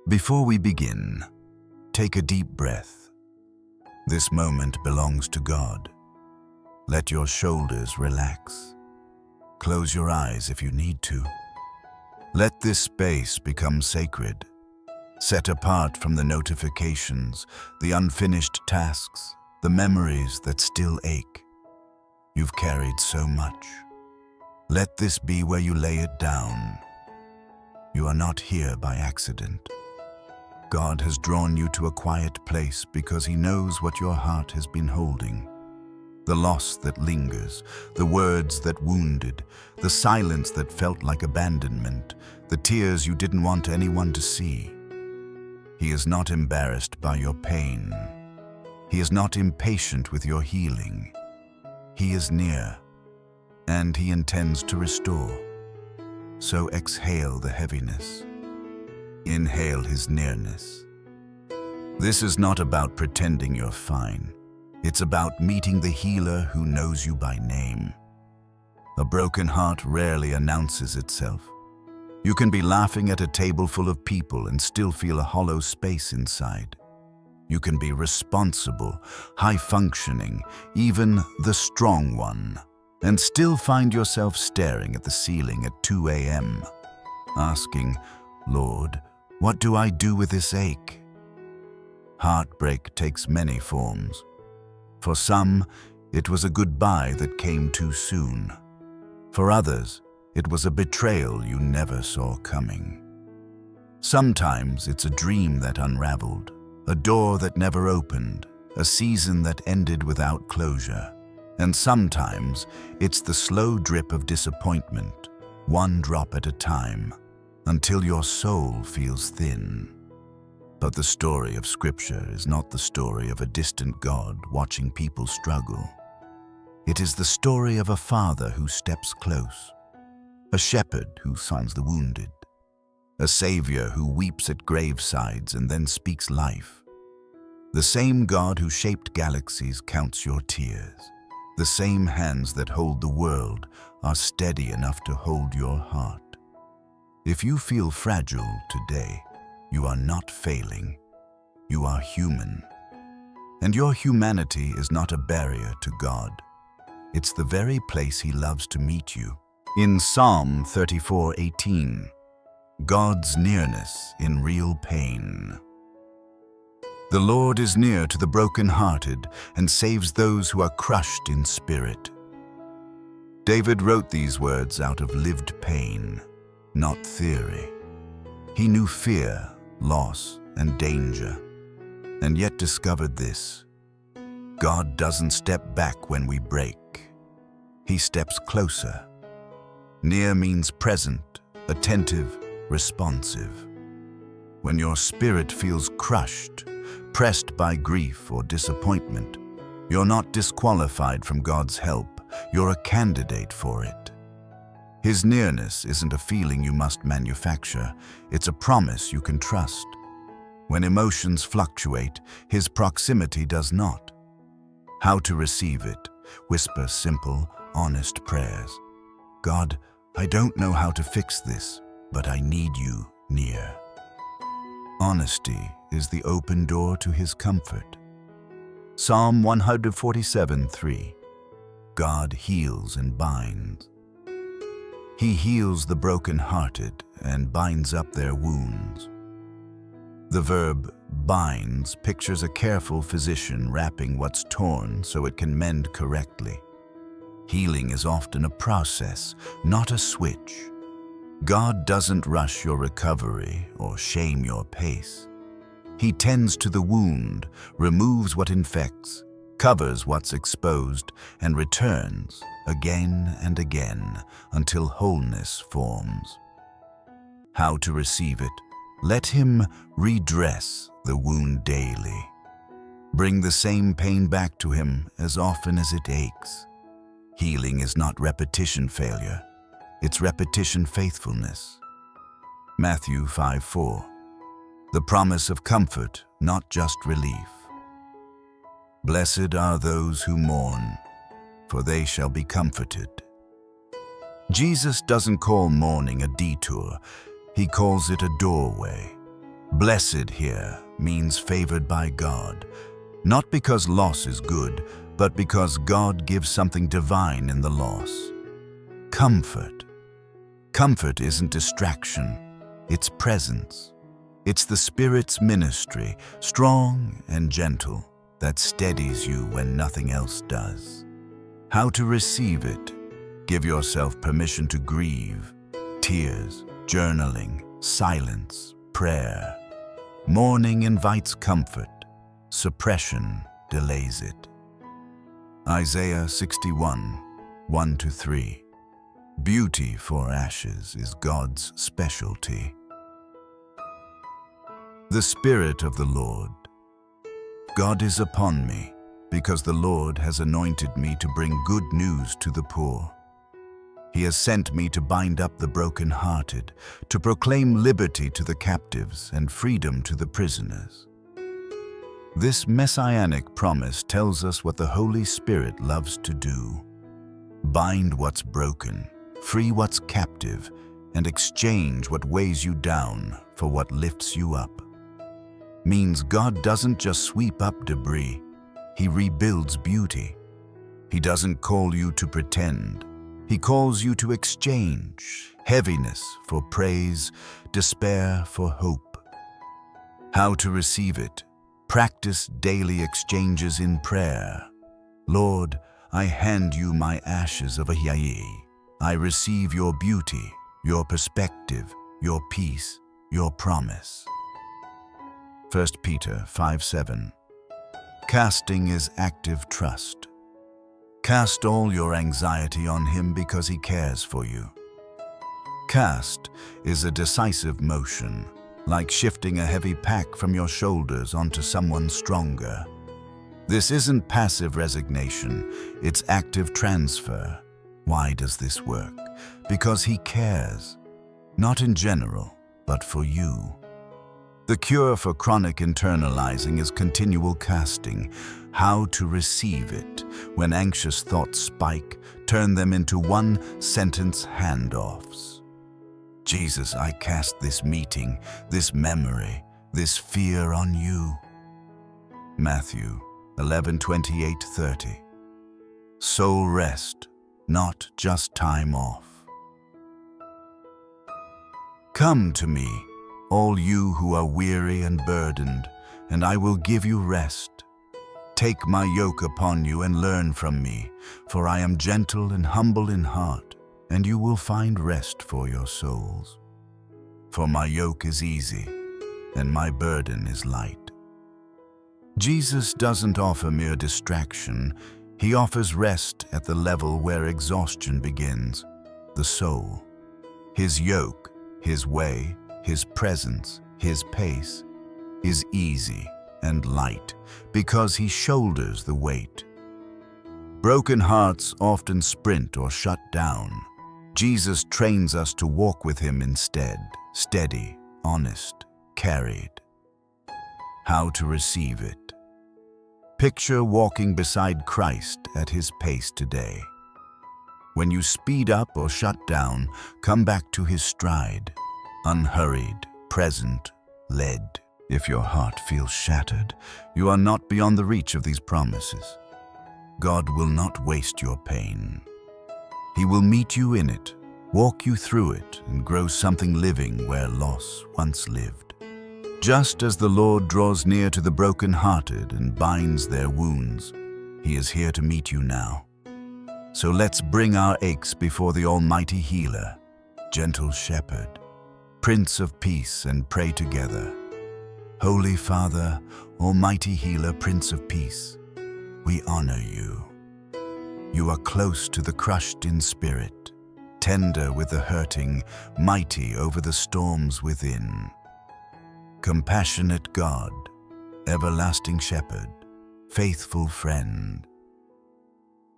Before we begin, take a deep breath. This moment belongs to God. Let your shoulders relax. Close your eyes if you need to. Let this space become sacred, set apart from the notifications, the unfinished tasks, the memories that still ache. You've carried so much. Let this be where you lay it down. You are not here by accident. God has drawn you to a quiet place because He knows what your heart has been holding. The loss that lingers, the words that wounded, the silence that felt like abandonment, the tears you didn't want anyone to see. He is not embarrassed by your pain. He is not impatient with your healing. He is near, and He intends to restore. So exhale the heaviness. Inhale His nearness. This is not about pretending you're fine. It's about meeting the healer who knows you by name. A broken heart rarely announces itself. You can be laughing at a table full of people and still feel a hollow space inside. You can be responsible, high-functioning, even the strong one, and still find yourself staring at the ceiling at 2 a.m., asking, "Lord, what do I do with this ache?" Heartbreak takes many forms. For some, it was a goodbye that came too soon. For others, it was a betrayal you never saw coming. Sometimes it's a dream that unraveled, a door that never opened, a season that ended without closure. And sometimes it's the slow drip of disappointment, one drop at a time, until your soul feels thin. But the story of Scripture is not the story of a distant God watching people struggle. It is the story of a father who steps close, a shepherd who sounds the wounded, a savior who weeps at gravesides and then speaks life. The same God who shaped galaxies counts your tears. The same hands that hold the world are steady enough to hold your heart. If you feel fragile today, you are not failing. You are human. And your humanity is not a barrier to God. It's the very place He loves to meet you. In Psalm 34:18, God's nearness in real pain. The Lord is near to the brokenhearted and saves those who are crushed in spirit. David wrote these words out of lived pain, not theory. He knew fear, loss, and danger, and yet discovered this: God doesn't step back when we break. He steps closer. Near means present, attentive, responsive. When your spirit feels crushed, pressed by grief or disappointment, you're not disqualified from God's help. You're a candidate for it. His nearness isn't a feeling you must manufacture. It's a promise you can trust. When emotions fluctuate, His proximity does not. How to receive it? Whisper simple, honest prayers. God, I don't know how to fix this, but I need you near. Honesty is the open door to His comfort. Psalm 147:3. God heals and binds. He heals the brokenhearted and binds up their wounds. The verb binds pictures a careful physician wrapping what's torn so it can mend correctly. Healing is often a process, not a switch. God doesn't rush your recovery or shame your pace. He tends to the wound, removes what infects, covers what's exposed, and returns again and again until wholeness forms. How to receive it? Let Him redress the wound daily. Bring the same pain back to Him as often as it aches. Healing is not repetition failure. It's repetition faithfulness. Matthew 5:4. The promise of comfort, not just relief. Blessed are those who mourn, for they shall be comforted. Jesus doesn't call mourning a detour. He calls it a doorway. Blessed here means favored by God, not because loss is good, but because God gives something divine in the loss. Comfort. Comfort isn't distraction, it's presence. It's the Spirit's ministry, strong and gentle, that steadies you when nothing else does. How to receive it? Give yourself permission to grieve. Tears, journaling, silence, prayer. Mourning invites comfort. Suppression delays it. Isaiah 61, 1-3. Beauty for ashes is God's specialty. The Spirit of the Lord. God is upon me, because the Lord has anointed me to bring good news to the poor. He has sent me to bind up the brokenhearted, to proclaim liberty to the captives and freedom to the prisoners. This messianic promise tells us what the Holy Spirit loves to do. Bind what's broken, free what's captive, and exchange what weighs you down for what lifts you up. Means God doesn't just sweep up debris, He rebuilds beauty. He doesn't call you to pretend. He calls you to exchange heaviness for praise, despair for hope. How to receive it? Practice daily exchanges in prayer. Lord, I hand you my ashes of Ahiai. I receive your beauty, your perspective, your peace, your promise. 1 Peter 5:7. Casting is active trust. Cast all your anxiety on Him because He cares for you. Cast is a decisive motion, like shifting a heavy pack from your shoulders onto someone stronger. This isn't passive resignation, it's active transfer. Why does this work? Because He cares, not in general, but for you. The cure for chronic internalizing is continual casting. How to receive it? When anxious thoughts spike, turn them into one-sentence handoffs. Jesus, I cast this meeting, this memory, this fear on you. Matthew 11:28-30. Soul rest, not just time off. Come to me, all you who are weary and burdened, and I will give you rest. Take my yoke upon you and learn from me, for I am gentle and humble in heart, and you will find rest for your souls. For my yoke is easy, and my burden is light. Jesus doesn't offer mere distraction. He offers rest at the level where exhaustion begins, the soul. His yoke, His way, His presence, His pace is easy and light because He shoulders the weight. Broken hearts often sprint or shut down. Jesus trains us to walk with Him instead, steady, honest, carried. How to receive it? Picture walking beside Christ at His pace today. When you speed up or shut down, come back to His stride. Unhurried, present, led. If your heart feels shattered, you are not beyond the reach of these promises. God will not waste your pain. He will meet you in it, walk you through it, and grow something living where loss once lived. Just as the Lord draws near to the brokenhearted and binds their wounds, He is here to meet you now. So let's bring our aches before the Almighty Healer, Gentle Shepherd, Prince of Peace, and pray together. Holy Father, Almighty Healer, Prince of Peace, we honor you. You are close to the crushed in spirit, tender with the hurting, mighty over the storms within. Compassionate God, everlasting Shepherd, faithful friend.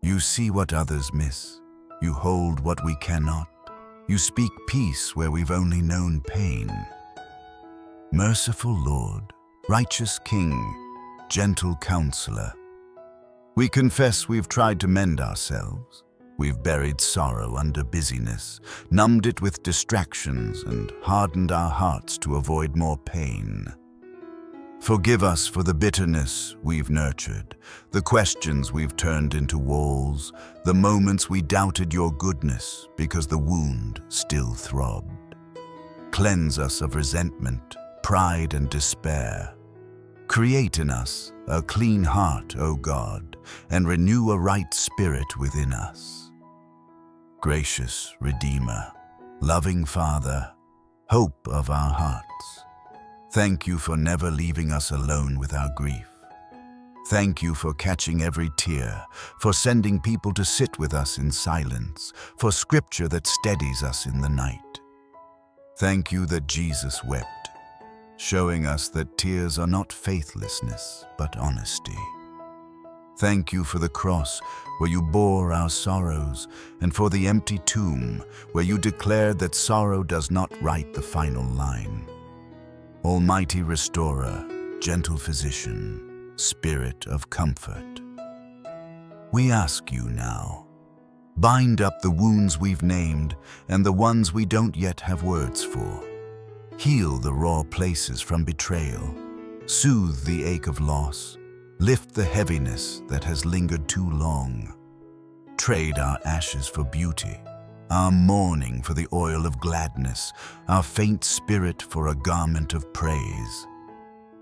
You see what others miss. You hold what we cannot. You speak peace where we've only known pain. Merciful Lord, righteous King, gentle Counselor, we confess we've tried to mend ourselves. We've buried sorrow under busyness, numbed it with distractions, and hardened our hearts to avoid more pain. Forgive us for the bitterness we've nurtured, the questions we've turned into walls, the moments we doubted your goodness because the wound still throbbed. Cleanse us of resentment, pride, and despair. Create in us a clean heart, O God, and renew a right spirit within us. Gracious Redeemer, loving Father, hope of our hearts, thank you for never leaving us alone with our grief. Thank you for catching every tear, for sending people to sit with us in silence, for scripture that steadies us in the night. Thank you that Jesus wept, showing us that tears are not faithlessness, but honesty. Thank you for the cross, where you bore our sorrows, and for the empty tomb, where you declared that sorrow does not write the final line. Almighty Restorer, gentle Physician, Spirit of comfort, we ask you now, bind up the wounds we've named and the ones we don't yet have words for. Heal the raw places from betrayal, soothe the ache of loss, lift the heaviness that has lingered too long. Trade our ashes for beauty, our mourning for the oil of gladness, our faint spirit for a garment of praise.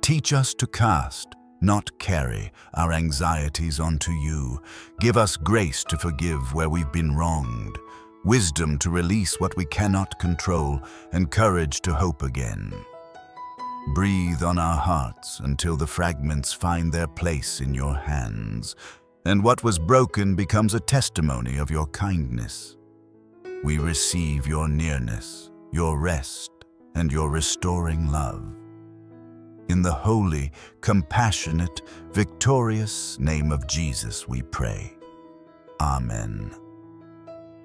Teach us to cast, not carry, our anxieties onto you. Give us grace to forgive where we've been wronged, wisdom to release what we cannot control, and courage to hope again. Breathe on our hearts until the fragments find their place in your hands, and what was broken becomes a testimony of your kindness. We receive your nearness, your rest, and your restoring love. In the holy, compassionate, victorious name of Jesus we pray. Amen.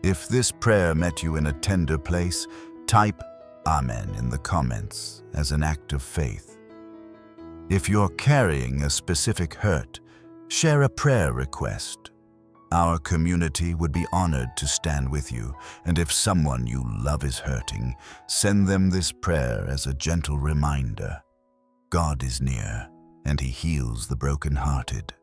If this prayer met you in a tender place, type Amen in the comments as an act of faith. If you're carrying a specific hurt, share a prayer request. Our community would be honored to stand with you, and if someone you love is hurting, send them this prayer as a gentle reminder. God is near, and He heals the brokenhearted.